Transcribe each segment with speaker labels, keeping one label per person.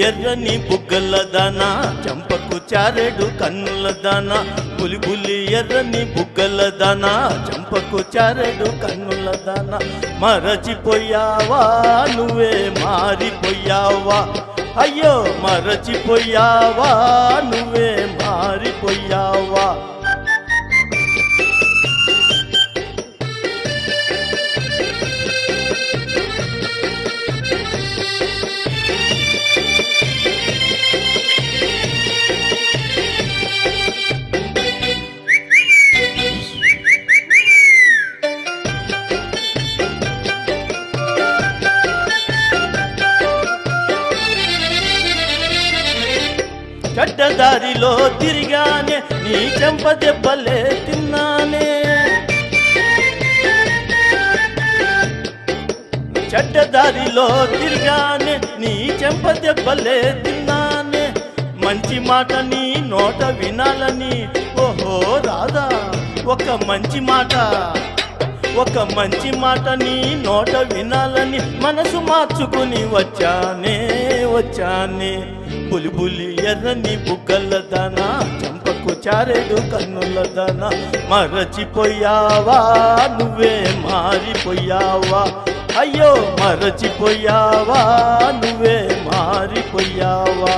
Speaker 1: ఎర్రని బుగ్గల దానా చంపకు చారెడు కన్నుల దానా బులి ఎర్రని బుగ్గల దానా చంపకు చారెడు కన్నుల దానా మరచిపోయావా నువ్వే మారిపోయావా అయ్యో మరచిపోయావా నువ్వే మారిపోయావా చెడ్డదారిలో తిరిగానే నీ చెంప దెబ్బలే తిన్నానే చెడ్డదారిలో తిరిగానే నీ చెంప దెబ్బలే తిన్నానే మంచి మాట నీ నోట వినాలని ఓహో రాధా ఒక మంచి మాట నీ నోట వినాలని మనసు మార్చుకుని వచ్చానే బులి ఎర్రని బుగ్గల దానా చంపకు చారెడు కన్నుల దానా మరచిపోయావా నువ్వే మారిపోయావా అయ్యో మరచిపోయావా నువ్వే మారిపోయావా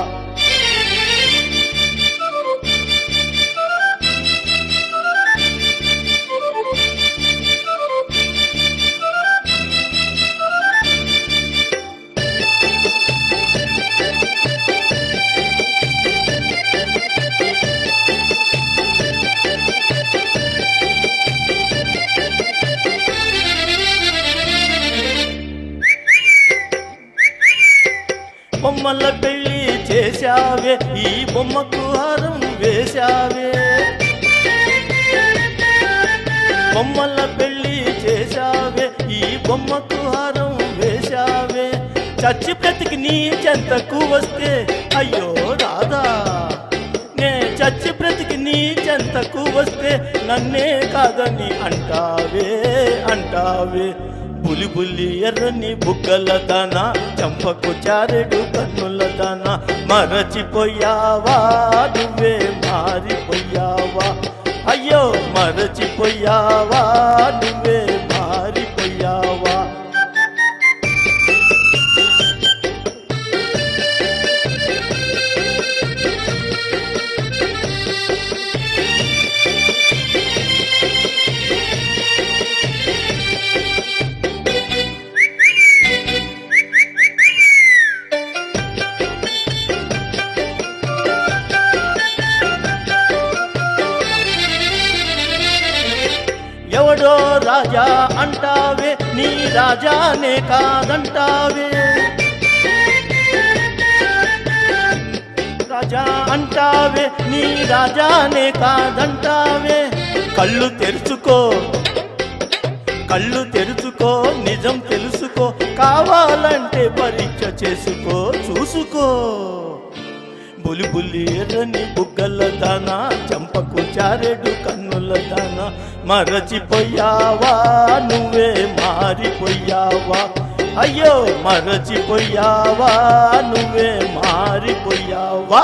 Speaker 1: బొమ్మల పెళ్లి చేశావే ఈ బొమ్మకు హారం వేశావే బొమ్మల పెళ్లి చేశావే ఈ బొమ్మకు హారం వేశావే చచ్చి బ్రతికి నీ చెంతకు వస్తే అయ్యో రాధా నే చచ్చి బ్రతికి నీ చెంతకు వస్తే నన్నే కాదని అంటావే బులి ఎర్రని బుగ్గల దానా చంపకు చారెడు కన్నుల దానా మరచిపోయావా నువ్వే మారిపోయావా అయ్యో మరచిపోయావా నువ్వే మారిపోయావా ఎవడో రాజా అంటావే నీ రాజానే కాదంటావే రాజా అంటావే నీ రాజానే కాదంటావే కళ్ళు తెరుచుకో నిజం తెలుసుకో కావాలంటే పరీక్ష చూసుకో బులి ఎర్రని బుగ్గల దానా చంపకు చారెడు కన్నుల దానా మరచిపోయావా నువ్వే మారిపోయావా అయ్యో మరచిపోయావా నువ్వే మారిపోయావా